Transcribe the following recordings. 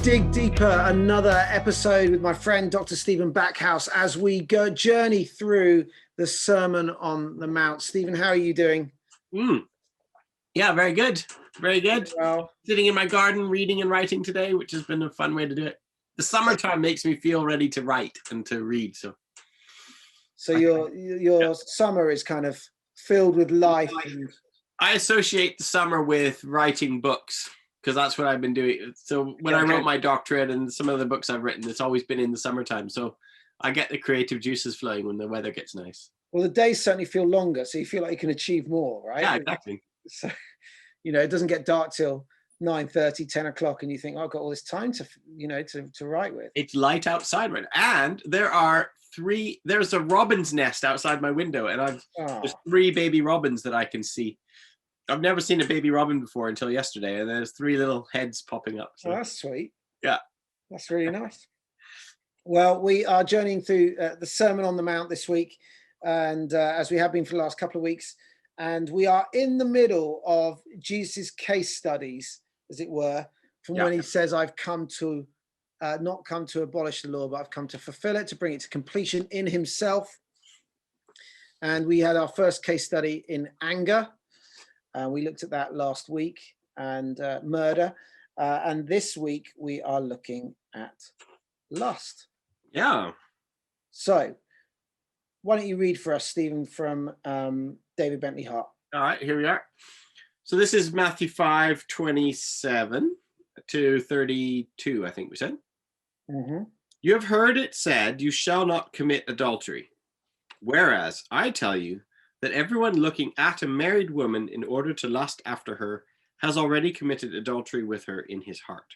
dig deeper, another episode with my friend Dr. Stephen Backhouse as we go journey through the Sermon on the Mount. Stephen, how are you doing? Yeah, very good. Very good. Well, sitting in my garden, reading and writing today, which has been a fun way to do it. The summertime makes me feel ready to write and to read. So your summer is kind of filled with life. I associate the summer with writing books because that's what I've been doing. So when I wrote my doctorate and some of the books I've written, it's always been in the summertime. So I get the creative juices flowing when the weather gets nice. Well, the days certainly feel longer, so you feel like you can achieve more, right? Yeah, exactly. So, it doesn't get dark till 9:30, 10 o'clock, and you think, oh, I've got all this time to write with. It's light outside right now. And there's a robin's nest outside my window, and there's 3 baby robins that I can see. I've never seen a baby robin before until yesterday, and there's 3 little heads popping up. So. Oh, that's sweet. Yeah. That's really nice. Well, we are journeying through the Sermon on the Mount this week, and as we have been for the last couple of weeks, and we are in the middle of Jesus' case studies, as it were, from when he says, I've come to not come to abolish the law, but I've come to fulfill it, to bring it to completion in himself. And we had our first case study in anger. We looked at that last week, and murder. And this week we are looking at lust. Yeah. So why don't you read for us, Stephen, from David Bentley Hart. All right, here we are. So this is Matthew 5:27 to 32, I think we said. Mm-hmm. You have heard it said, you shall not commit adultery. Whereas I tell you that everyone looking at a married woman in order to lust after her has already committed adultery with her in his heart.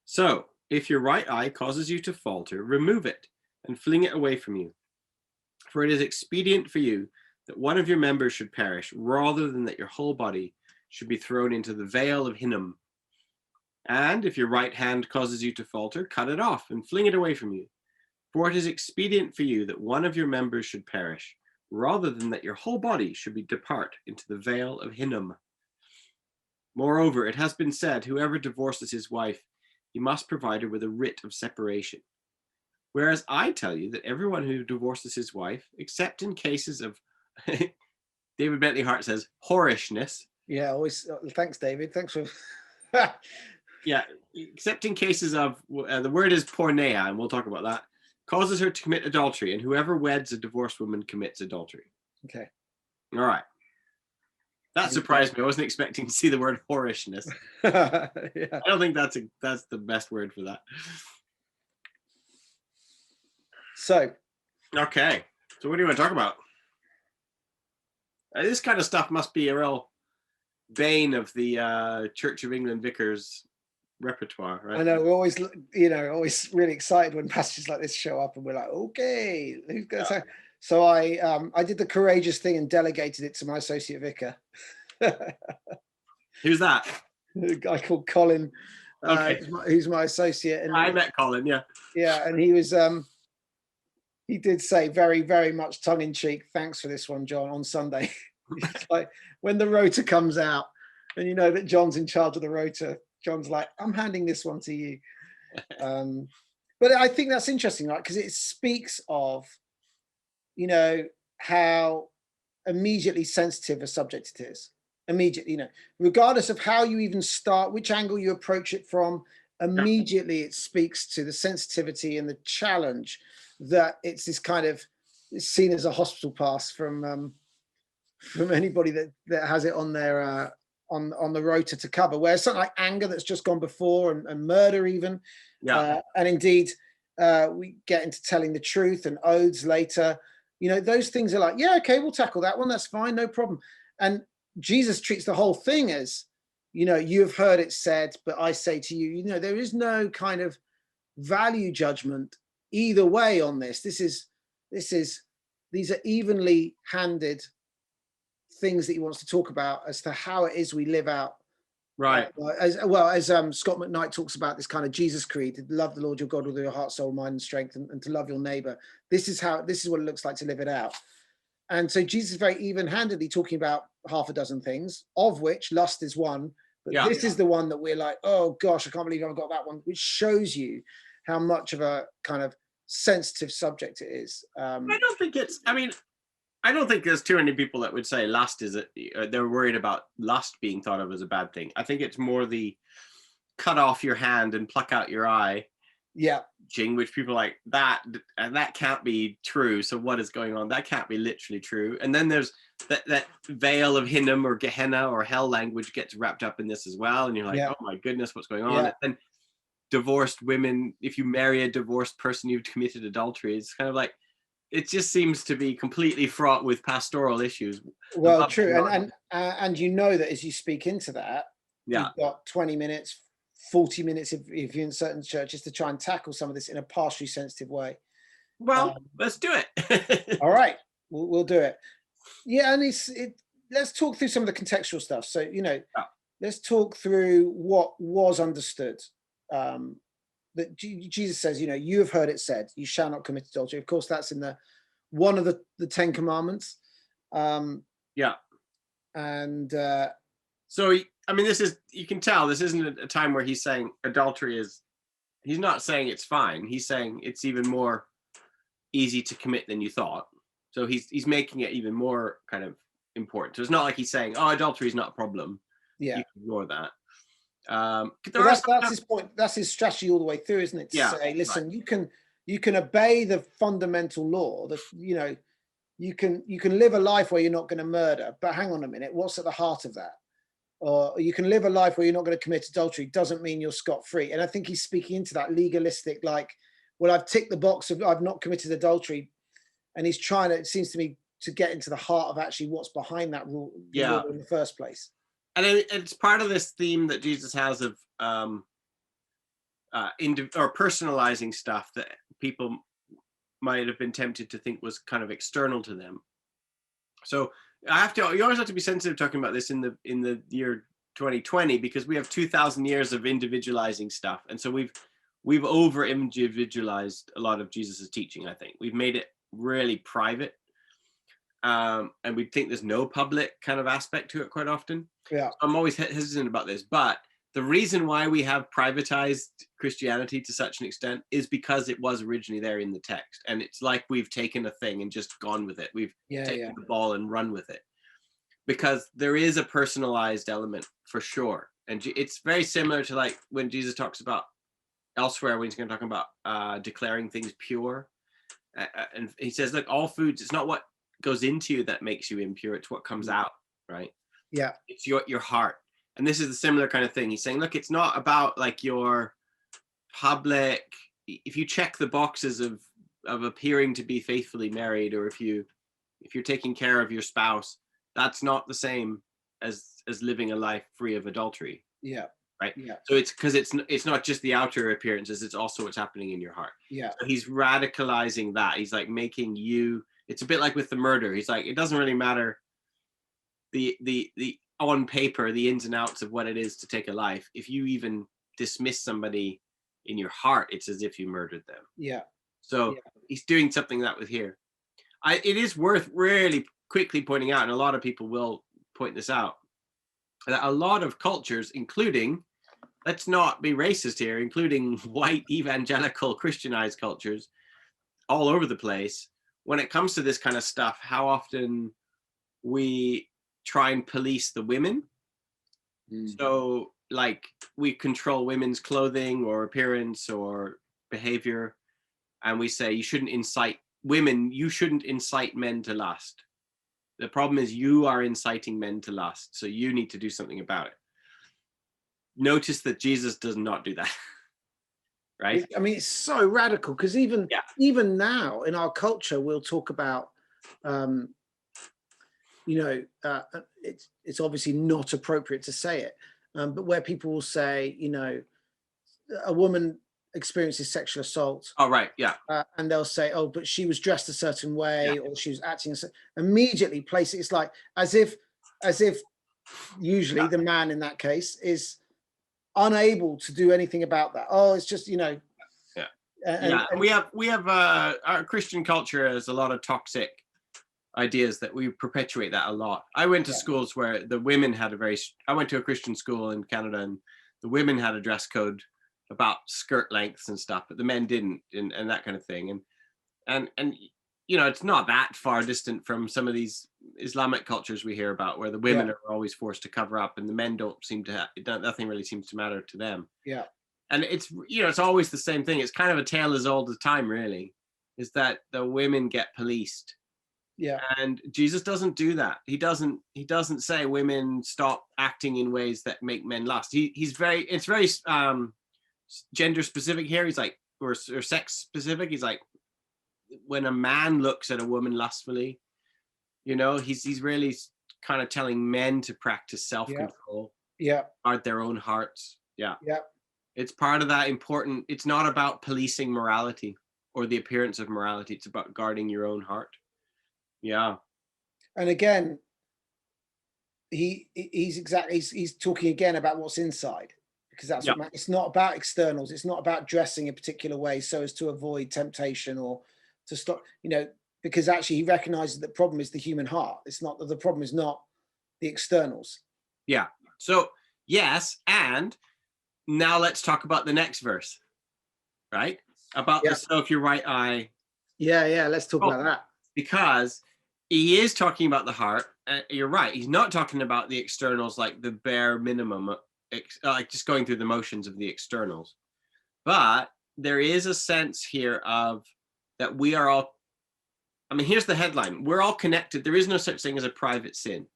So if your right eye causes you to falter, remove it and fling it away from you. For it is expedient for you that one of your members should perish, rather than that your whole body should be thrown into the vale of Hinnom. And if your right hand causes you to falter, cut it off and fling it away from you. For it is expedient for you that one of your members should perish, rather than that your whole body should be depart into the vale of Hinnom. Moreover, it has been said, whoever divorces his wife, he must provide her with a writ of separation. Whereas I tell you that everyone who divorces his wife, except in cases of, David Bentley Hart says, whorishness. Yeah, always. Thanks, David. Thanks for. Yeah, except in cases of, the word is porneia, and we'll talk about that, causes her to commit adultery, and whoever weds a divorced woman commits adultery. Okay. All right. That surprised me. I wasn't expecting to see the word whorishness. Yeah. I don't think that's the best word for that. So. Okay. So what do you want to talk about? This kind of stuff must be a real bane of the Church of England vicars repertoire, right? I know, we're always, always really excited when passages like this show up, and we're like, okay, who's going to say? So I did the courageous thing and delegated it to my associate vicar. Who's that? A guy called Colin, who's my associate. And I met Colin, yeah. Yeah, and he was, he did say very, very much tongue-in-cheek, thanks for this one, John, on Sunday. It's like when the rota comes out and you know that John's in charge of the rota, John's like, I'm handing this one to you. But I think that's interesting, right? Because it speaks of, how immediately sensitive a subject it is. Immediately, regardless of how you even start, which angle you approach it from, immediately it speaks to the sensitivity and the challenge that it's this kind of, it's seen as a hospital pass from anybody that has it on their on the rota to cover, whereas something like anger that's just gone before, and murder even, and indeed we get into telling the truth and oaths later, those things are like, yeah, okay, we'll tackle that one, that's fine, no problem. And Jesus treats the whole thing as, you have heard it said, but I say to you, there is no kind of value judgment either way on this. These are evenly handed things that he wants to talk about as to how it is we live out, right? As Scott McKnight talks about, this kind of Jesus creed: to love the Lord your God with your heart, soul, mind, and strength, and to love your neighbor. This is what it looks like to live it out. And so Jesus is very even-handedly talking about half a dozen things, of which lust is one, But Yeah. this is the one that we're like, oh gosh, I can't believe I've got that one, which shows you how much of a kind of sensitive subject it is. I don't think it's, I mean, I don't think there's too many people that would say lust is they're worried about lust being thought of as a bad thing. I think it's more the cut off your hand and pluck out your eye. Yeah. Which people like that, and that can't be true. So what is going on? That can't be literally true. And then there's that veil of Hinnom or Gehenna or hell language gets wrapped up in this as well. And you're like, oh my goodness, what's going on? Yeah. And divorced women, if you marry a divorced person, you've committed adultery. It's kind of like, it just seems to be completely fraught with pastoral issues. Well, true. And you know that as you speak into that, yeah, you've got 20 minutes, 40 minutes if you're in certain churches to try and tackle some of this in a partially sensitive way. Well, let's do it. All right, we'll do it. Yeah, and let's talk through some of the contextual stuff. So, let's talk through what was understood. That Jesus says, you have heard it said, you shall not commit adultery. Of course, that's in one of the 10 commandments. Yeah. And so, I mean, you can tell this isn't a time where he's saying adultery he's not saying it's fine. He's saying it's even more easy to commit than you thought. So he's making it even more kind of important. So it's not like he's saying, oh, adultery is not a problem. Yeah. You can ignore that. That's his point. That's his strategy all the way through, isn't it? To say, listen, right. you can obey the fundamental law that, you can live a life where you're not going to murder, but hang on a minute, what's at the heart of that? Or you can live a life where you're not going to commit adultery, doesn't mean you're scot-free. And I think he's speaking into that legalistic, like, well, I've ticked the box of I've not committed adultery. And he's trying to, it seems to me, to get into the heart of actually what's behind that rule in the first place. And it's part of this theme that Jesus has of personalizing stuff that people might have been tempted to think was kind of external to them. So you always have to be sensitive talking about this in the year 2020, because we have 2,000 years of individualizing stuff, and so we've over individualized a lot of Jesus's teaching. I think we've made it really private, and we think there's no public kind of aspect to it quite often. Yeah, so I'm always hesitant about this, but the reason why we have privatized Christianity to such an extent is because it was originally there in the text. And it's like we've taken a thing and just gone with it. We've taken the ball and run with it. Because there is a personalized element for sure. And it's very similar to like when Jesus talks about elsewhere, when he's going to talk about declaring things pure. And he says, look, all foods, it's not what goes into you that makes you impure. It's what comes out, right? Yeah. It's your heart. And this is a similar kind of thing. He's saying, look, it's not about like your public, if you check the boxes of appearing to be faithfully married, or if you're taking care of your spouse, that's not the same as living a life free of adultery. Yeah. Right. Yeah. So it's because it's not just the outer appearances, it's also what's happening in your heart. Yeah. So he's radicalizing that. He's like making you, it's a bit like with the murder. He's like, it doesn't really matter the on paper, the ins and outs of what it is to take a life. If you even dismiss somebody in your heart, it's as if you murdered them. Yeah. So he's doing something that with here. It is worth really quickly pointing out, and a lot of people will point this out, that a lot of cultures, including, let's not be racist here, including white evangelical Christianized cultures all over the place, when it comes to this kind of stuff, how often we try and police the women. So like we control women's clothing or appearance or behavior, and we say you shouldn't incite men to lust. The problem is you are inciting men to lust, so you need to do something about it. Notice that Jesus does not do that. Right? I mean, it's so radical, because even now in our culture, we'll talk about it's obviously not appropriate to say it, but where people will say, a woman experiences sexual assault. Oh, right, yeah. And they'll say, oh, but she was dressed a certain way, or she was acting immediately place it. It's like as if usually the man in that case is unable to do anything about that. Oh, it's just, And we have our Christian culture has a lot of toxic ideas that we perpetuate that a lot. I went to Yeah. schools where the women had I went to a Christian school in Canada, and the women had a dress code about skirt lengths and stuff, but the men didn't, and that kind of thing. And you know, it's not that far distant from some of these Islamic cultures we hear about, where the women Yeah. are always forced to cover up, and the men don't seem to nothing really seems to matter to them. Yeah. And it's, you know, it's always the same thing. It's kind of a tale as old as time, really, is that the women get policed. Yeah. And Jesus doesn't do that. He doesn't say women stop acting in ways that make men lust. It's very gender specific here. He's like, or sex specific. He's like, when a man looks at a woman lustfully, you know, he's really kind of telling men to practice self-control, Yeah. guard their own hearts. Yeah. Yeah. It's part of that important. It's not about policing morality or the appearance of morality. It's about guarding your own heart. Yeah. And again, he's talking again about what's inside, because that's Yeah. it's not about externals. It's not about dressing a particular way so as to avoid temptation or to stop, you know, because actually he recognizes the problem is the human heart. It's not that the problem is not the externals. Yeah. So, yes. And now let's talk about the next verse, right? About Yeah. the soak your right eye. Yeah. Let's talk about that. Because he is talking about the heart. You're right. He's not talking about the externals, like the bare minimum, like just going through the motions of the externals. But there is a sense here of that we are all, I mean, here's the headline. We're all connected. There is no such thing as a private sin.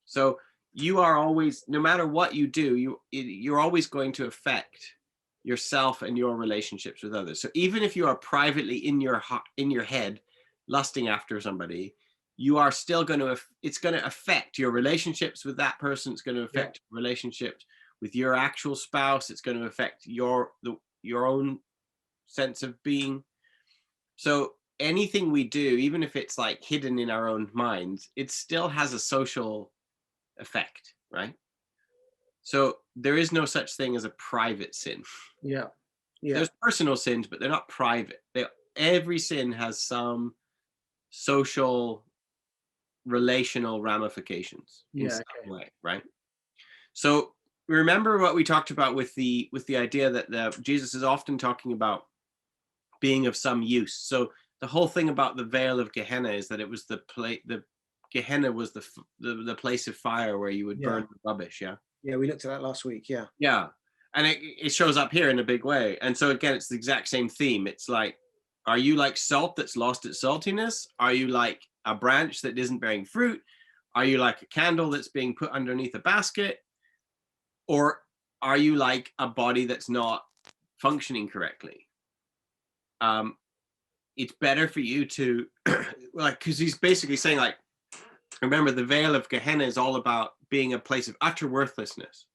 So you are always, no matter what you do, you're always going to affect yourself and your relationships with others. So even if you are privately in your head lusting after somebody, you are still going to, it's going to affect your relationships with that person. It's going to affect relationships with your actual spouse. It's going to affect your own sense of being. So anything we do, even if it's like hidden in our own minds, it still has a social effect, right? So there is no such thing as a private sin. Yeah. There's personal sins, but they're not private. Every sin has some social, relational ramifications in some way, right? So remember what we talked about with the idea that Jesus is often talking about being of some use. So the whole thing about the veil of Gehenna is that it was the Gehenna was the place of fire where you would burn the rubbish. Yeah. Yeah, we looked at that last week. Yeah. Yeah. And it shows up here in a big way. And so again, it's the exact same theme. It's like, are you like salt that's lost its saltiness? Are you like a branch that isn't bearing fruit? Are you like a candle that's being put underneath a basket? Or are you like a body that's not functioning correctly? It's better for you to, like, because he's basically saying, like, remember, the veil of Gehenna is all about being a place of utter worthlessness.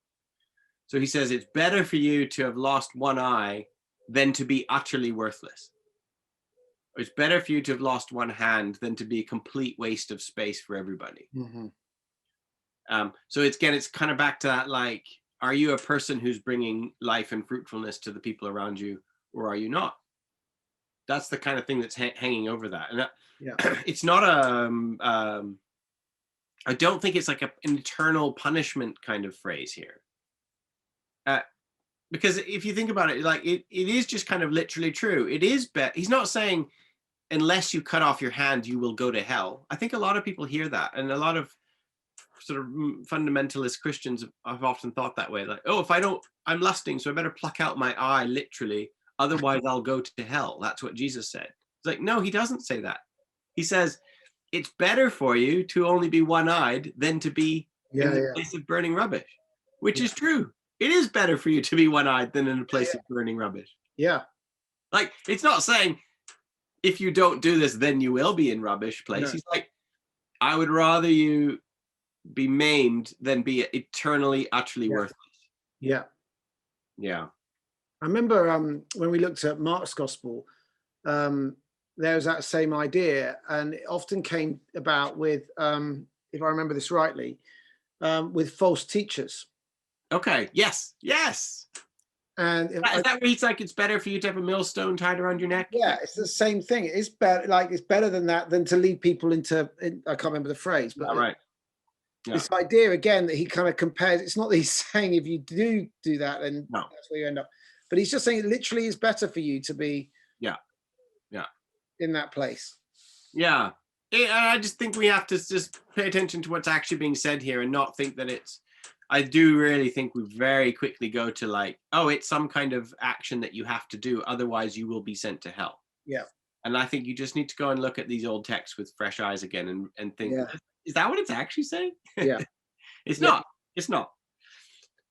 So he says it's better for you to have lost one eye than to be utterly worthless. It's better for you to have lost one hand than to be a complete waste of space for everybody. Mm-hmm. So it's kind of back to that, like, are you a person who's bringing life and fruitfulness to the people around you, or are you not? That's the kind of thing that's hanging over that. And it's not I don't think it's like an eternal punishment kind of phrase here. Because if you think about it, like it is just kind of literally true. It is he's not saying unless you cut off your hand, you will go to hell. I think a lot of people hear that, and a lot of sort of fundamentalist Christians have often thought that way. Like, oh, if I'm lusting, so I better pluck out my eye literally. Otherwise, I'll go to hell. That's what Jesus said. It's like, no, he doesn't say that. He says, it's better for you to only be one-eyed than to be in the place of burning rubbish, which is true. It is better for you to be one-eyed than in a place of burning rubbish. Yeah. Like, it's not saying if you don't do this, then you will be in rubbish place. No. He's like, I would rather you be maimed than be eternally, utterly worthless. Yeah. Yeah. I remember when we looked at Mark's gospel, there was that same idea, and it often came about with, if I remember this rightly, with false teachers. Okay. Yes. And Is that where he's like, it's better for you to have a millstone tied around your neck? yeah, it's the same thing. It's better, like it's better than that than to lead people into. I can't remember the phrase, but Yeah, right. Yeah. this idea again that he kind of compares. It's not that he's saying if you do that, then No. that's where you end up. But he's just saying it literally is better for you to be in that place. Yeah. I just think we have to just pay attention to what's actually being said here and not think that it's, I do really think we very quickly go to like, oh, it's some kind of action that you have to do, otherwise you will be sent to hell. Yeah. And I think you just need to go and look at these old texts with fresh eyes again and think, is that what it's actually saying? Yeah. It's not. It's not.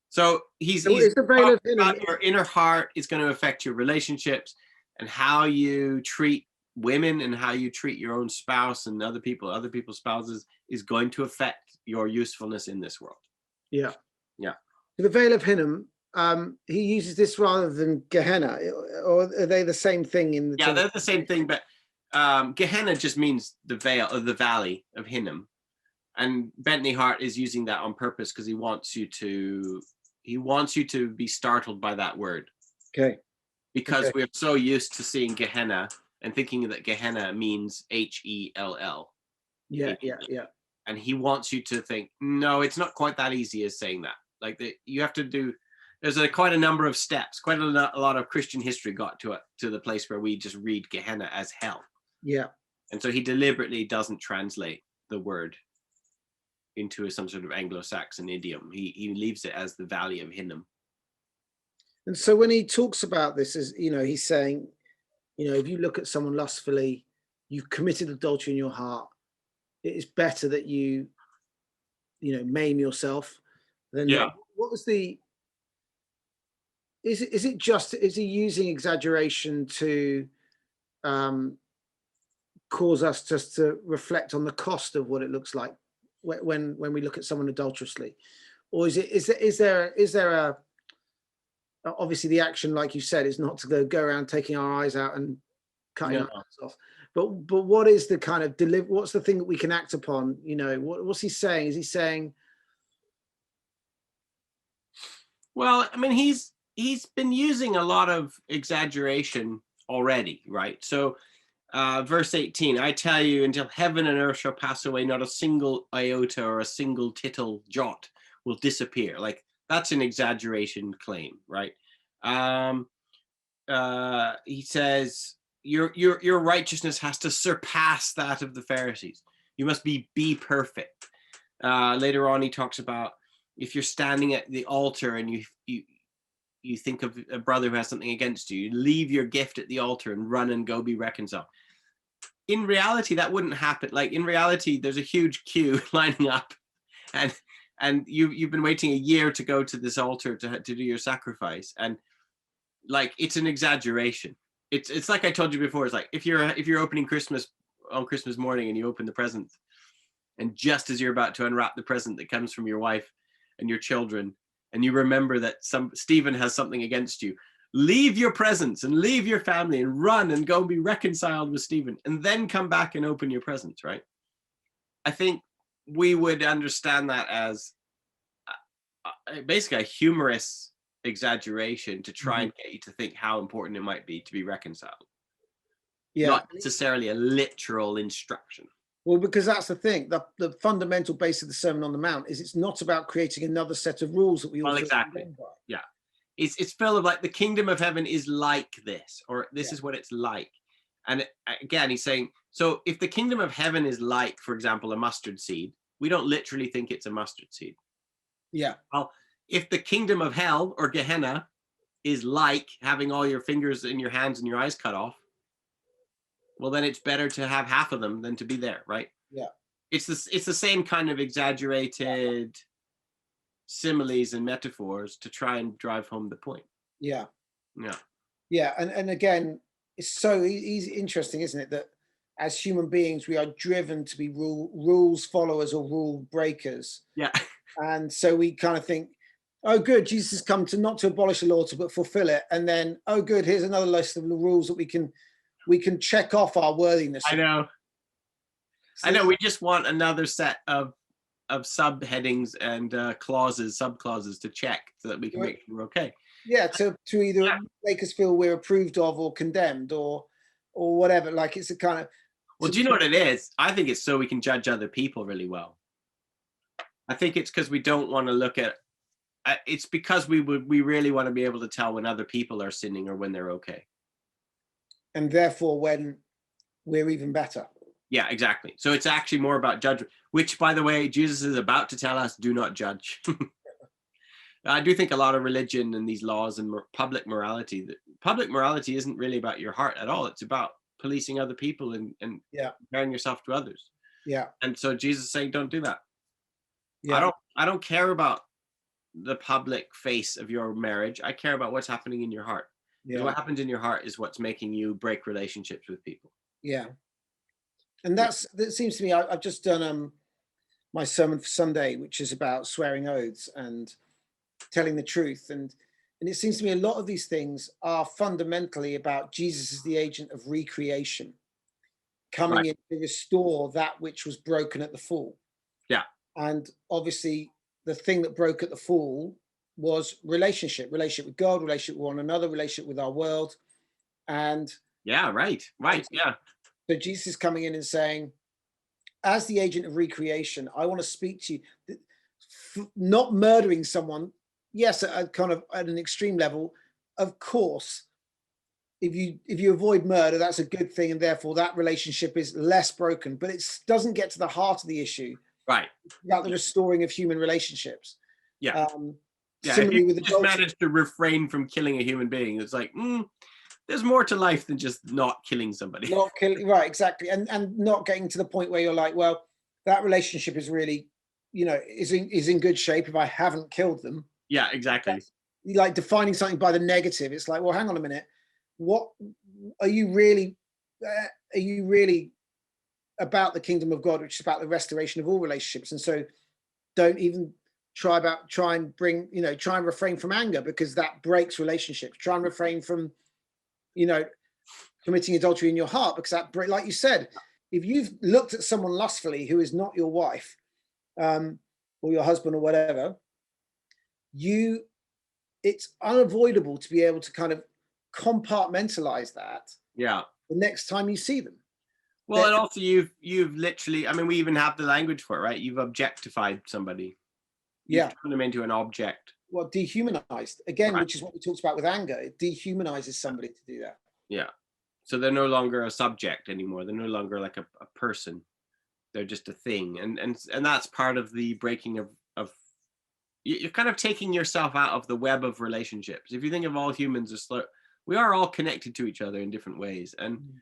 So he's the veil of about your inner heart is going to affect your relationships and how you treat women and how you treat your own spouse and other people's spouses is going to affect your usefulness in this world. Yeah. Yeah. The veil of Hinnom, he uses this rather than Gehenna, or are they the same thing in the? Yeah, they're the same thing, but Gehenna just means the veil of the valley of Hinnom, and Bentley Hart is using that on purpose because he wants you to be startled by that word. Okay. Because we're so used to seeing Gehenna and thinking that Gehenna means Hell. Yeah. And he wants you to think, no, it's not quite that easy as saying that. Like you have to do. There's quite a number of steps. Quite a lot of Christian history got to the place where we just read Gehenna as hell. Yeah. And so he deliberately doesn't translate the word into some sort of Anglo-Saxon idiom. He leaves it as the Valley of Hinnom. And so when he talks about this, as he's saying, if you look at someone lustfully, you've committed adultery in your heart. It is better that you maim yourself than what was the. Is he using exaggeration to cause us just to reflect on the cost of what it looks like when we look at someone adulterously, or is there a obviously the action, like you said, is not to go around taking our eyes out and cutting our eyes off, but what is the kind of what's the thing that we can act upon? What's he saying? Is he saying, well, I mean, he's been using a lot of exaggeration already, right? So verse 18, I tell you, until heaven and earth shall pass away, not a single iota or a single tittle jot will disappear. Like, that's an exaggeration claim, right? He says your righteousness has to surpass that of the Pharisees. You must be perfect. Later on, he talks about if you're standing at the altar and you think of a brother who has something against you, leave your gift at the altar and run and go be reconciled. In reality, that wouldn't happen. Like, in reality, there's a huge queue lining up, and you've been waiting a year to go to this altar to do your sacrifice, and like, it's an exaggeration. It's like I told you before. It's like if you're opening Christmas on Christmas morning and you open the present, and just as you're about to unwrap the present that comes from your wife and your children, and you remember that Stephen has something against you, leave your presents and leave your family and run and go be reconciled with Stephen, and then come back and open your presents, right? I think we would understand that as basically a humorous exaggeration to try and get you to think how important it might be to be reconciled. Yeah. Not necessarily a literal instruction. Well, because that's the thing. The fundamental base of the Sermon on the Mount is it's not about creating another set of rules that we all. Well, exactly. Yeah. It's full of like, the kingdom of heaven is like this, or this is what it's like. And again, he's saying, so if the kingdom of heaven is like, for example, a mustard seed, we don't literally think it's a mustard seed. Yeah. Well, if the kingdom of hell or Gehenna is like having all your fingers in your hands and your eyes cut off, well, then it's better to have half of them than to be there, right? Yeah. It's the same kind of exaggerated similes and metaphors to try and drive home the point. Yeah. Yeah. Yeah. And again, it's so easy, interesting, isn't it, that as human beings, we are driven to be rules followers or rule breakers. Yeah. And so we kind of think, oh, good, Jesus has come to not to abolish the law, but fulfill it. And then, oh, good, here's another list of the rules that we can check off our worthiness. I know. So, I know. We just want another set of subheadings and subclauses to check so that we can make sure we're okay. Yeah, to either Yeah. make us feel we're approved of or condemned or whatever. Like it's a kind of Well, do you know what it is? I think it's so we can judge other people really well. I think it's because we don't want to look at. It's because we really want to be able to tell when other people are sinning or when they're okay. and therefore when we're even better. Yeah, exactly. So it's actually more about judgment, which, by the way, Jesus is about to tell us: do not judge. I do think a lot of religion and these laws and public morality, public morality isn't really about your heart at all. It's about policing other people and Yeah, comparing yourself to others. yeah, And so Jesus is saying, don't do that. yeah, I don't care about the public face of your marriage. I care about what's happening in your heart. Because yeah, what happens in your heart is what's making you break relationships with people. yeah. And Yeah. that seems to me. I've just done my sermon for Sunday, which is about swearing oaths and telling the truth, and it seems to me a lot of these things are fundamentally about Jesus as the agent of recreation, coming Right. in to restore that which was broken at the fall. Yeah. And obviously, the thing that broke at the fall was relationship with God, relationship with one another, relationship with our world. And Yeah. Right. Right. Yeah. so Jesus is coming in and saying, as the agent of recreation, I want to speak to you, not murdering someone. Yes, at a kind of at an extreme level, of course. If you avoid murder, that's a good thing, and therefore that relationship is less broken. But it doesn't get to the heart of the issue Right. about the restoring of human relationships. Yeah. Um, Yeah. If you Similarly with just adultery, manage to refrain from killing a human being, it's like, there's more to life than just not killing somebody. not killing, right? Exactly, and not getting to the point where you're like, well, that relationship is really, is in good shape if I haven't killed them. Yeah. Exactly. That's like defining something by the negative. It's like, well, hang on a minute. What are you really? Are you really about the kingdom of God, which is about the restoration of all relationships? And so, don't even try and bring, try and refrain from anger because that breaks relationships. Try and refrain from, you know, committing adultery in your heart because that, like you said, if you've looked at someone lustfully who is not your wife, or your husband or whatever, you it's unavoidable to be able to kind of compartmentalize that Yeah. the next time you see them. Well, That, and also you've literally, I mean, we even have the language for it, right? You've objectified somebody. You've yeah, turned them into an object. well, dehumanized again, Right. which is what we talked about with anger. It dehumanizes somebody to do that. Yeah. So they're no longer a subject anymore. They're no longer like a person. They're just a thing. And that's part of the breaking of you're kind of taking yourself out of the web of relationships. If you think of all humans as we are all connected to each other in different ways. And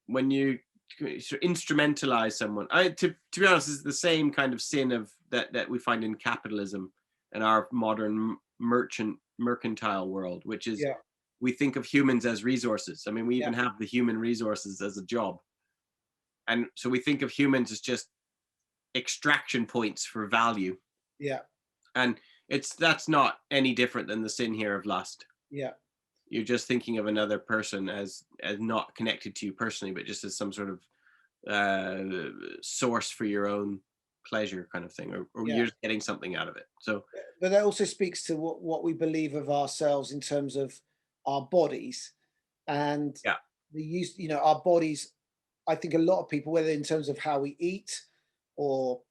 when you instrumentalize someone, to be honest, it's the same kind of sin of that we find in capitalism and our modern mercantile world, which is Yeah, we think of humans as resources. I mean, we yeah, even have the human resources as a job. And so we think of humans as just extraction points for value. yeah, And that's not any different than the sin here of lust. yeah, You're just thinking of another person as not connected to you personally, but just as some sort of source for your own pleasure kind of thing, or yeah. you're just getting something out of it. So But that also speaks to what we believe of ourselves in terms of our bodies and yeah, the use, our bodies. I think a lot of people, whether in terms of how we eat or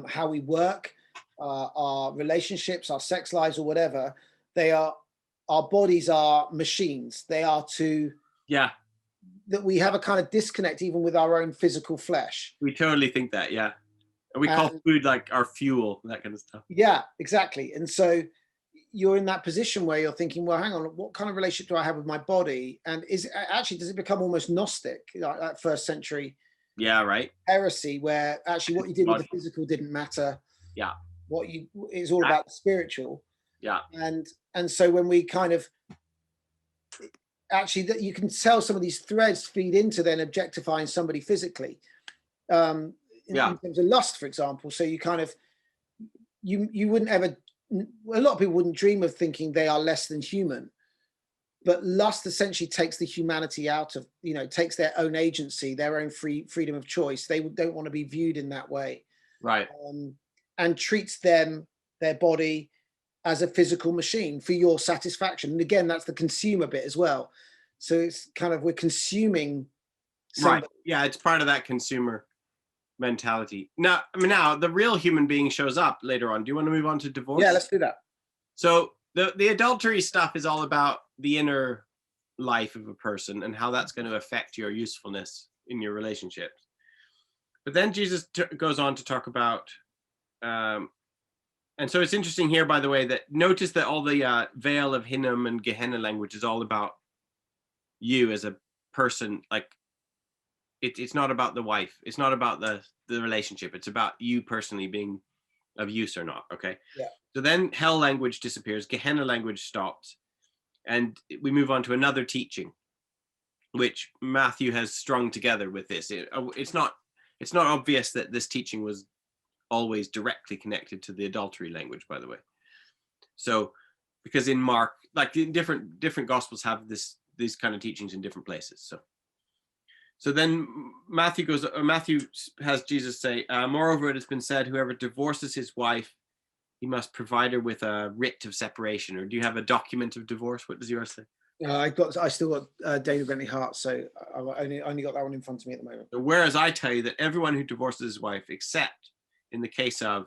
how we work, our relationships, our sex lives, or whatever, our bodies are machines. They are yeah, that we have a kind of disconnect even with our own physical flesh. we totally think that. Yeah, and we call And food like our fuel, that kind of stuff. yeah, exactly. And so you're in that position where you're thinking, well, hang on, what kind of relationship do I have with my body? And does it become almost Gnostic, like that first century Yeah, right. heresy, where actually what you did with the Body. physical didn't matter. Yeah, What you is all about the spiritual. yeah, And so when we kind of actually that you can tell some of these threads feed into then objectifying somebody physically, yeah, in terms of lust, for example. So you kind of you wouldn't ever, a lot of people wouldn't dream of thinking they are less than human, but lust essentially takes the humanity out of, takes their own agency, their own freedom of choice. They don't want to be viewed in that way, right. and treats their body as a physical machine for your satisfaction. And again, that's the consumer bit as well. So it's kind of, we're consuming Right. somebody. Yeah, it's part of that consumer mentality. Now, I mean, now the real human being shows up later on. Do you want to move on to divorce? Yeah, let's do that. So the adultery stuff is all about the inner life of a person and how that's going to affect your usefulness in your relationships. But then Jesus goes on to talk about, and so it's interesting here, by the way, that notice that all the Vale of Hinnom and Gehenna language is all about you as a person. Like it's not about the wife. It's not about the relationship. It's about you personally being of use or not. Okay. Yeah. So then hell language disappears. Gehenna language stops. And we move on to another teaching, which Matthew has strung together with this. It's not obvious that this teaching was always directly connected to the adultery language, by the way. So, because in Mark, like different gospels have these kind of teachings in different places. So then Matthew has Jesus say, moreover, it has been said, whoever divorces his wife, he must provide her with a writ of separation. Or do you have a document of divorce? What does yours say? I still got David Bentley Hart, so I only got that one in front of me at the moment. So whereas I tell you that everyone who divorces his wife, except in the case of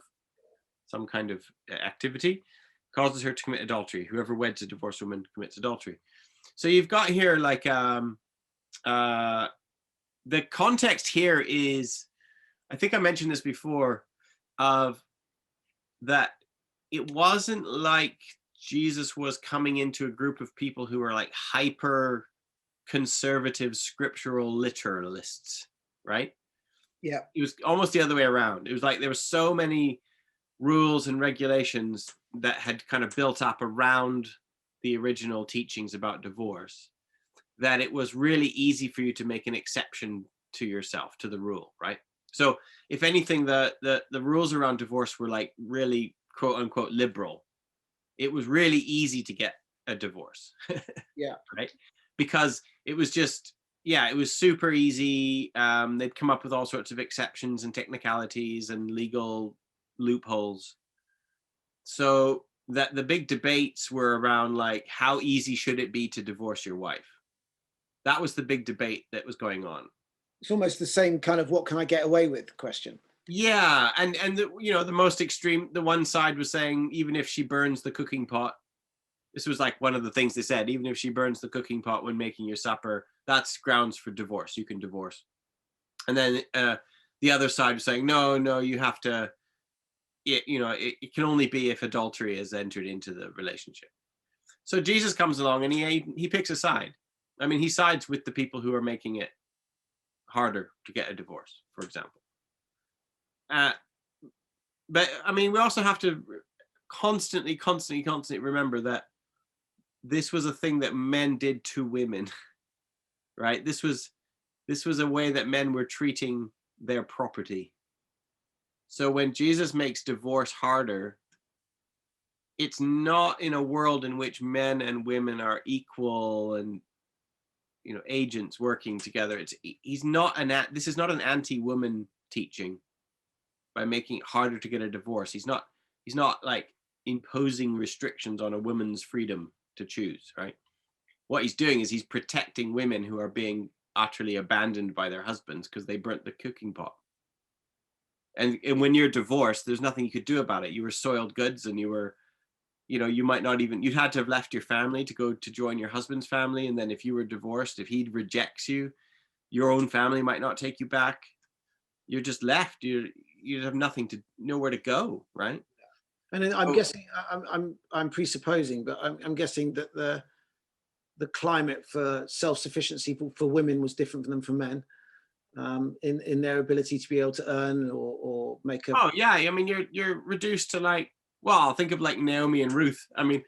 some kind of activity, causes her to commit adultery. Whoever weds a divorced woman commits adultery. So you've got here like the context here is, I think I mentioned this before, of that it wasn't like Jesus was coming into a group of people who are like hyper conservative scriptural literalists, right? Yeah. It was almost the other way around. It was like there were so many rules and regulations that had kind of built up around the original teachings about divorce that it was really easy for you to make an exception to yourself, to the rule, right? So if anything, the rules around divorce were like really quote unquote liberal. It was really easy to get a divorce. Yeah. Right? Because it was just, yeah, it was super easy. They'd come up with all sorts of exceptions and technicalities and legal loopholes. So that the big debates were around like, how easy should it be to divorce your wife? That was the big debate that was going on. It's almost the same kind of what can I get away with question. Yeah, and the most extreme, the one side was saying even if she burns the cooking pot, this was like one of the things they said, even if she burns the cooking pot when making your supper, that's grounds for divorce. You can divorce. And then the other side was saying, no, you have to, it can only be if adultery has entered into the relationship. So Jesus comes along and he picks a side. I mean, he sides with the people who are making it harder to get a divorce, for example. But I mean, we also have to constantly remember that this was a thing that men did to women, right? This was a way that men were treating their property. So when Jesus makes divorce harder, it's not in a world in which men and women are equal and agents working together. This is not an anti-woman teaching by making it harder to get a divorce. He's not like imposing restrictions on a woman's freedom to choose, right? What he's doing is he's protecting women who are being utterly abandoned by their husbands because they burnt the cooking pot. And when you're divorced, there's nothing you could do about it. You were soiled goods, and you were, you might not even, you'd had to have left your family to go to join your husband's family. And then if you were divorced, if he rejects you, your own family might not take you back. You're just left. You have nowhere to go, right? And I'm guessing, I'm presupposing, but I'm guessing that the climate for self-sufficiency for women was different than for men, in their ability to be able to earn or make a. Oh yeah, I mean you're reduced to like, well, think of like Naomi and Ruth. I mean,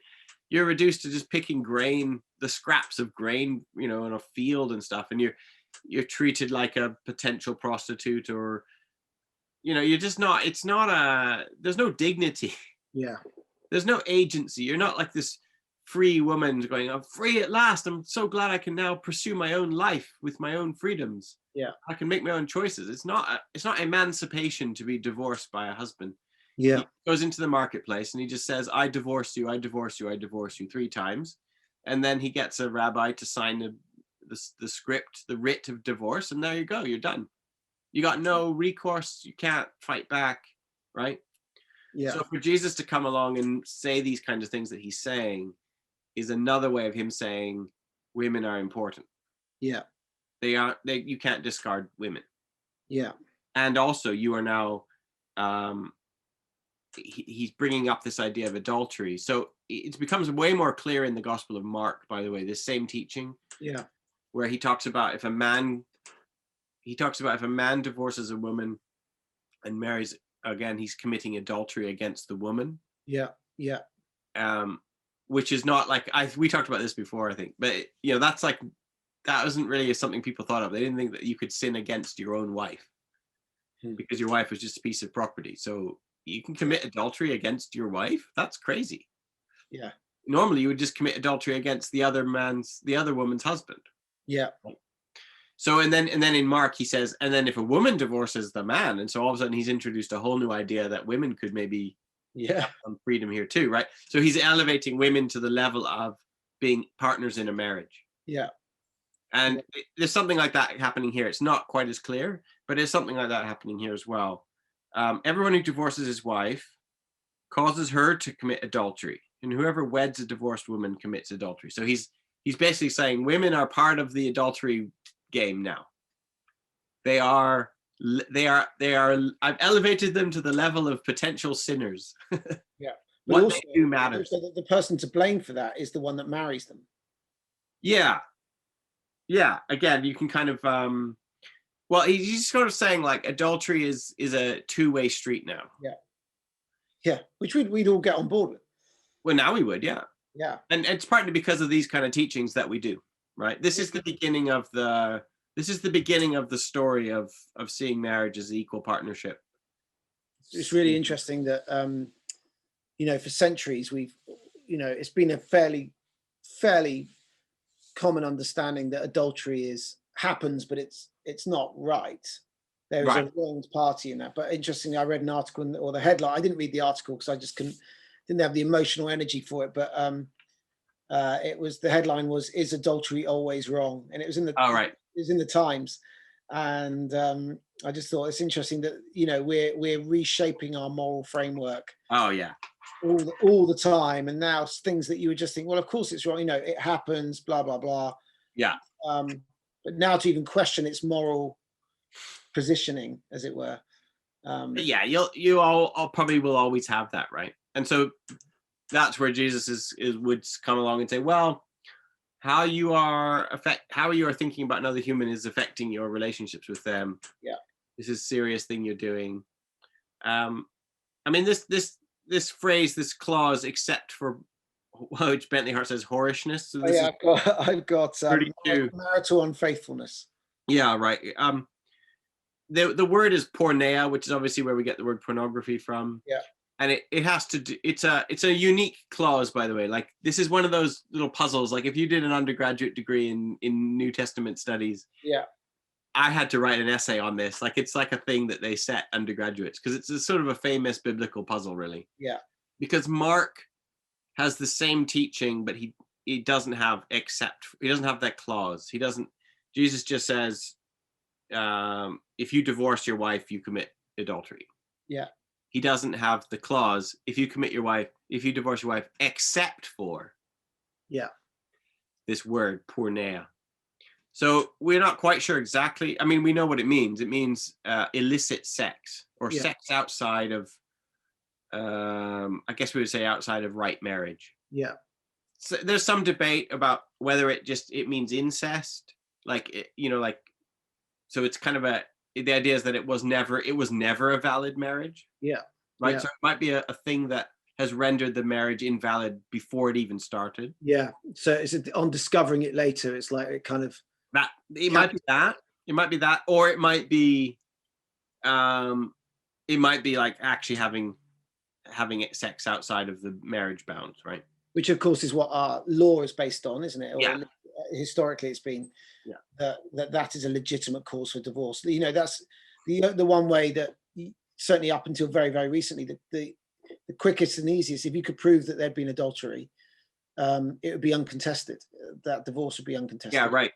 you're reduced to just picking grain, the scraps of grain, in a field and stuff, and you're treated like a potential prostitute, or you're just not. It's not there's no dignity. Yeah. There's no agency. You're not like this free woman going, I'm free at last. I'm so glad I can now pursue my own life with my own freedoms. Yeah. I can make my own choices. It's not emancipation to be divorced by a husband. Yeah. He goes into the marketplace and he just says, I divorce you, I divorce you, I divorce you 3 times. And then he gets a rabbi to sign the script, the writ of divorce, and there you go, you're done. You got no recourse, you can't fight back, right? Yeah. So for Jesus to come along and say these kinds of things that he's saying is another way of him saying women are important. Yeah. You can't discard women. Yeah. And also you are now, he's bringing up this idea of adultery. So it becomes way more clear in the Gospel of Mark, by the way, this same teaching. Yeah. Where he talks about if a man divorces a woman and marries again, he's committing adultery against the woman. Yeah. Yeah. Which is not like we talked about this before, I think, but that's like, that wasn't really something people thought of. They didn't think that you could sin against your own wife because your wife was just a piece of property. So you can commit adultery against your wife. That's crazy. Yeah. Normally you would just commit adultery against the other woman's husband. Yeah. So and then in Mark he says, and then if a woman divorces the man, and so all of a sudden he's introduced a whole new idea that women could maybe have some freedom here too, right? So he's elevating women to the level of being partners in a marriage. Yeah. And there's something like that happening here. It's not quite as clear, but there's something like that happening here as well. Everyone who divorces his wife causes her to commit adultery, and whoever weds a divorced woman commits adultery. So he's basically saying women are part of the adultery game now. They are I've elevated them to the level of potential sinners. Yeah. What also, they do matters. Also the person to blame for that is the one that marries them. Yeah. Again, you can kind of well, he's sort of saying like adultery is a two-way street now. Yeah, which we'd all get on board with. Well, now we would, yeah. And it's partly because of these kind of teachings that we do, right? This is the beginning of the story of seeing marriage as equal partnership. It's really interesting that for centuries it's been a fairly common understanding that adultery happens, but it's not right. There is a wronged party in that. But interestingly, I read an article or the headline. I didn't read the article because I just didn't have the emotional energy for it. But the headline was, "Is adultery always wrong?" And it was in the It was in the Times, and I just thought it's interesting that we're reshaping our moral framework. Oh yeah. All the time, and now things that you would just think, well, of course it's wrong. It happens. Blah blah blah. Yeah. But now to even question its moral positioning, as it were. Yeah, you all probably will always have that, right? And so that's where Jesus would come along and say, well, how you are thinking about another human is affecting your relationships with them. Yeah, this is a serious thing you're doing. I mean, this phrase, this clause, except for which Bentley Hart says whorishness. So I've got marital unfaithfulness. Yeah, right. The word is porneia, which is obviously where we get the word pornography from. Yeah. And it has to do, it's a unique clause, by the way. Like, this is one of those little puzzles. Like, if you did an undergraduate degree in New Testament studies, yeah, I had to write an essay on this. Like, it's like a thing that they set undergraduates, because it's a sort of a famous biblical puzzle, really. Yeah. Because Mark has the same teaching, but he doesn't have that clause. Jesus just says, if you divorce your wife, you commit adultery. Yeah. He doesn't have the clause, if you divorce your wife, except for this word, porneia. So we're not quite sure exactly. I mean, we know what it means. It means illicit sex, or sex outside of, I guess we would say outside of right marriage. Yeah. So there's some debate about whether it means incest, so it's kind of the idea is that it was never a valid marriage. Yeah. Right. Yeah. So it might be a thing that has rendered the marriage invalid before it even started. Yeah. So it's on discovering it later. It's like it kind of that it might be that. It might be that, or it might be like actually having sex outside of the marriage bounds, right? Which of course is what our law is based on, isn't it? Or yeah. Historically, it's been that is a legitimate cause for divorce. That's the one way that certainly up until very, very recently, the quickest and easiest, if you could prove that there'd been adultery, it would be uncontested. That divorce would be uncontested. Yeah, right.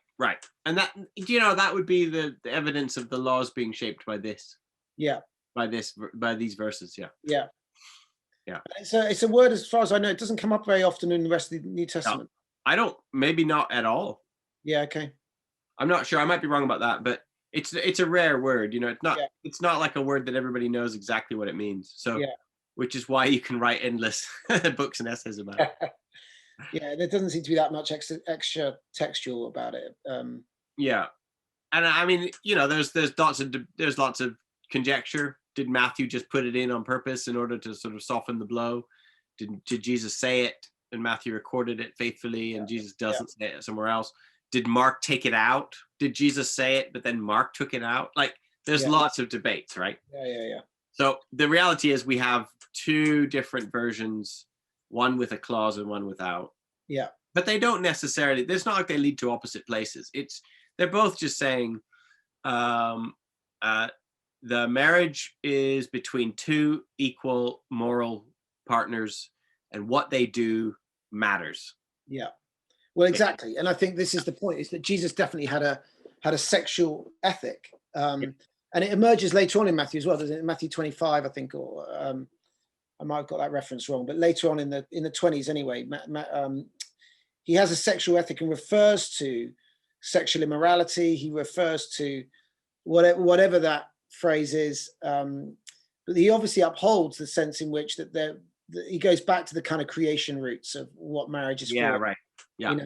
And that, that would be the evidence of the laws being shaped by this. Yeah. By these verses. Yeah. Yeah. Yeah. It's a word, as far as I know, it doesn't come up very often in the rest of the New Testament. No, I don't. Maybe not at all. Yeah. Okay. I'm not sure. I might be wrong about that, but it's a rare word. It's not. Yeah. It's not like a word that everybody knows exactly what it means. So, yeah. Which is why you can write endless books and essays about it. Yeah, there doesn't seem to be that much extra textual about it. Yeah, and I mean, there's lots of conjecture. Did Matthew just put it in on purpose in order to sort of soften the blow? Did Jesus say it and Matthew recorded it faithfully and Jesus doesn't say it somewhere else? Did Mark take it out? Did Jesus say it, but then Mark took it out? Like, there's lots of debates, right? Yeah. So the reality is we have two different versions, one with a clause and one without. Yeah. But they don't necessarily, it's not like they lead to opposite places. They're both just saying the marriage is between two equal moral partners and what they do matters. Yeah. Well, exactly. And I think this is the point, is that Jesus definitely had a sexual ethic. And it emerges later on in Matthew as well. There's in Matthew 25, I think, or I might have got that reference wrong, but later on in the 20s anyway, he has a sexual ethic and refers to sexual immorality. He refers to whatever that phrase is. But he obviously upholds the sense in which that he goes back to the kind of creation roots of what marriage is for. Yeah, right. Yeah.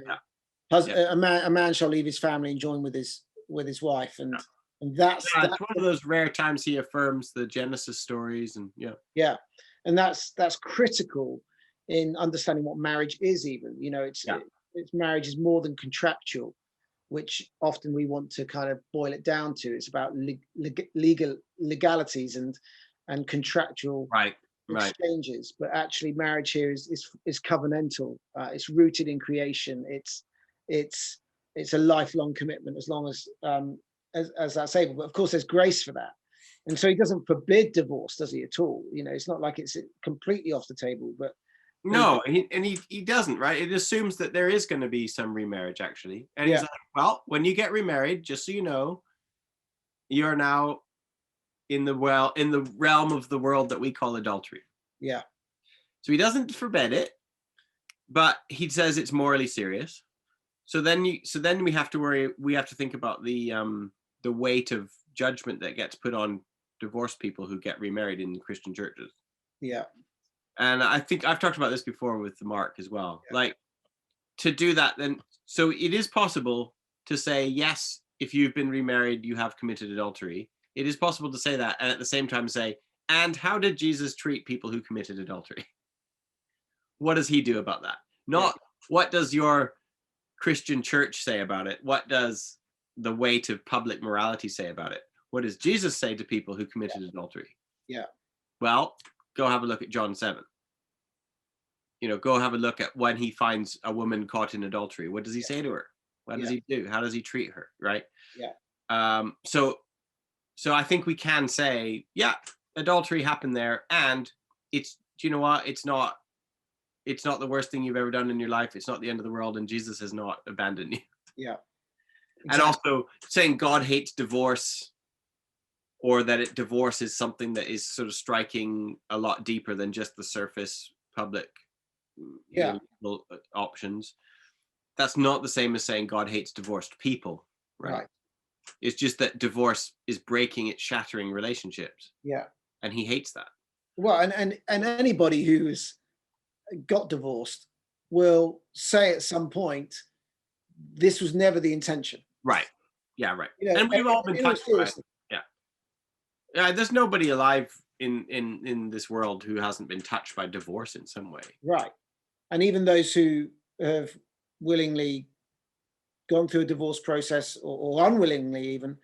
A man shall leave his family and join with his wife, and that's one of those rare times he affirms the Genesis stories, and and that's critical in understanding what marriage is. Even it's marriage is more than contractual, which often we want to kind of boil it down to. It's about legalities and contractual exchanges, but actually marriage here is covenantal. It's rooted in creation. It's a lifelong commitment, as long as that's able. But of course there's grace for that, and so he doesn't forbid divorce, does he, at all? It's not like it's completely off the table, but no, he doesn't, right? It assumes that there is going to be some remarriage, actually. And he's like, well, when you get remarried, just so you know, you're now in the realm of the world that we call adultery. Yeah. So he doesn't forbid it, but he says it's morally serious. So then we have to think about the weight of judgment that gets put on divorced people who get remarried in Christian churches. Yeah. And I think I've talked about this before with Mark as well. Yeah. Like, to do that, then, so it is possible to say, yes, if you've been remarried, you have committed adultery. It is possible to say that, and at the same time say, and how did Jesus treat people who committed adultery? What does he do about that? Not what does your Christian church say about it? What does the weight of public morality say about it? What does Jesus say to people who committed adultery? Yeah. Well, go have a look at John 7. Go have a look at when he finds a woman caught in adultery. What does he say to her? What does he do? How does he treat her? Right? Yeah. So I think we can say, adultery happened there, and it's, you know what? It's not the worst thing you've ever done in your life. It's not the end of the world, and Jesus has not abandoned you. Yeah. Exactly. And also saying God hates divorce, or that divorce is something that is sort of striking a lot deeper than just the surface public options. That's not the same as saying God hates divorced people, right? It's just that divorce is it's shattering relationships. Yeah. And he hates that. Well, and anybody who's got divorced will say at some point, this was never the intention. Right. Yeah, right. And we've all been touched by it. Yeah, there's nobody alive in this world who hasn't been touched by divorce in some way. Right. And even those who have willingly gone through a divorce process, or unwillingly even,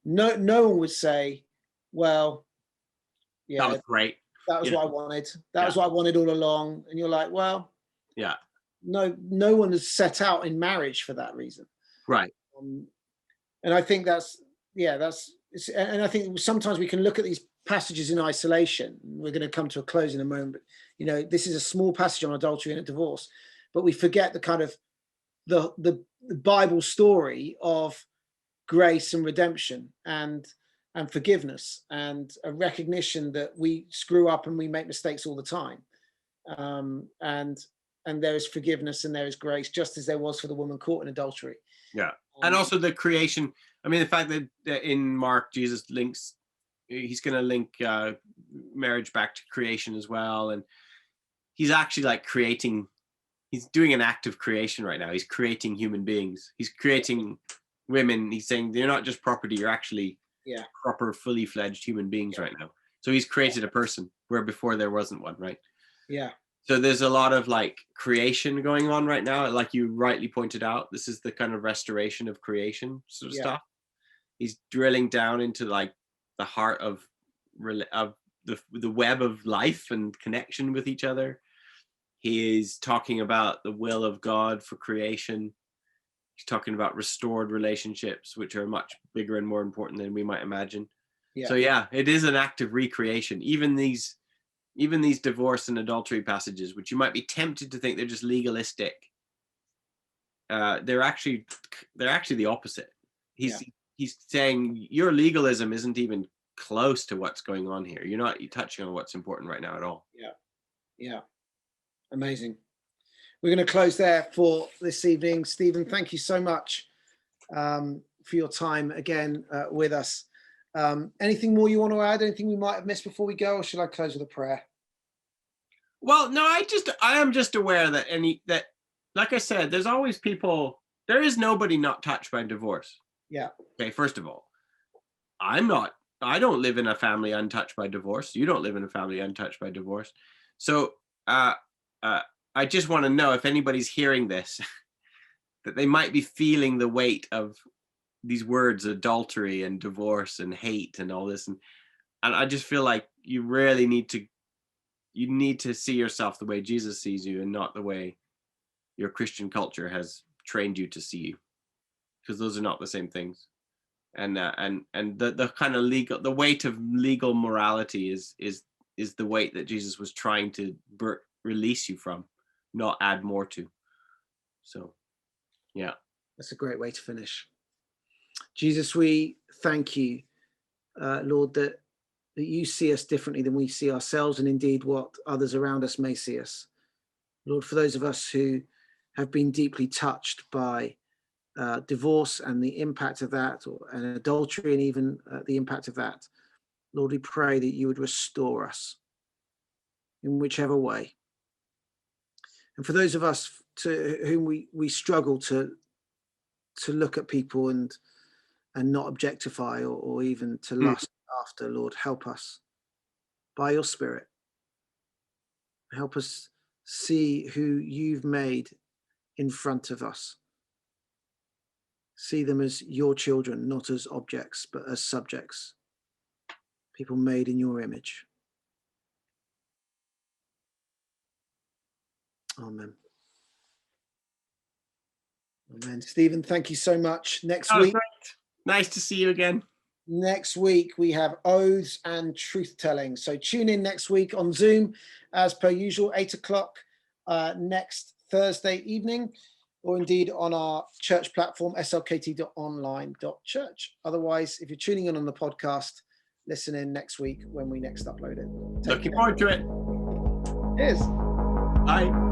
no one would say, well, that was great. That was what I wanted. That was what I wanted all along. And you're like, well, no one is set out in marriage for that reason. Right. And I think and I think sometimes we can look at these passages in isolation. We're going to come to a close in a moment. But, you know, this is a small passage on adultery and a divorce, but we forget the kind of the Bible story of grace and redemption and forgiveness, and a recognition that we screw up and we make mistakes all the time. And there is forgiveness and there is grace, just as there was for the woman caught in adultery. Yeah. And also the creation. I mean, the fact that in Mark, Jesus links, he's going to link marriage back to creation as well. And he's actually like creating, he's doing an act of creation right now. He's creating human beings. He's creating women. He's saying they're not just property, you're actually proper, fully fledged human beings right now. So he's created a person where before there wasn't one, right? Yeah. So there's a lot of like creation going on right now. Like you rightly pointed out, this is the kind of restoration of creation sort of stuff. He's drilling down into like the heart of the web of life and connection with each other. He is talking about the will of God for creation. He's talking about restored relationships, which are much bigger and more important than we might imagine. Yeah. So yeah, it is an act of recreation. Even these divorce and adultery passages, which you might be tempted to think they're just legalistic, they're actually the opposite. He's saying your legalism isn't even close to what's going on here. You're touching on what's important right now at all. Yeah. Amazing. We're going to close there for this evening. Stephen, thank you so much for your time again with us. Anything more you want to add? Anything we might have missed before we go, or should I close with a prayer? Well, no, I am just aware that like I said, there's always people, there is nobody not touched by divorce. Yeah. Okay, first of all, I don't live in a family untouched by divorce. You don't live in a family untouched by divorce. So I just want to know if anybody's hearing this, that they might be feeling the weight of these words, adultery and divorce and hate and all this. And I just feel like you really need to see yourself the way Jesus sees you and not the way your Christian culture has trained you to see you, because those are not the same things. And the kind of the weight of legal morality is the weight that Jesus was trying to release you from, not add more to. So, yeah. That's a great way to finish. Jesus, we thank you, Lord, that you see us differently than we see ourselves, and indeed what others around us may see us. Lord, for those of us who have been deeply touched by divorce and the impact of that, and adultery and even the impact of that, Lord, we pray that you would restore us in whichever way. And for those of us to whom we struggle to look at people and not objectify or even to lust after, Lord, help us by your Spirit. Help us see who you've made in front of us. See them as your children, not as objects, but as subjects. People made in your image. Amen. Amen. Stephen, thank you so much. Next week. Great. Nice to see you again. Next week, we have oaths and truth-telling. So tune in next week on Zoom, as per usual, 8 o'clock next Thursday evening, or indeed on our church platform, slkt.online.church. Otherwise, if you're tuning in on the podcast, listen in next week when we next upload it. Looking forward to it. Cheers. Bye.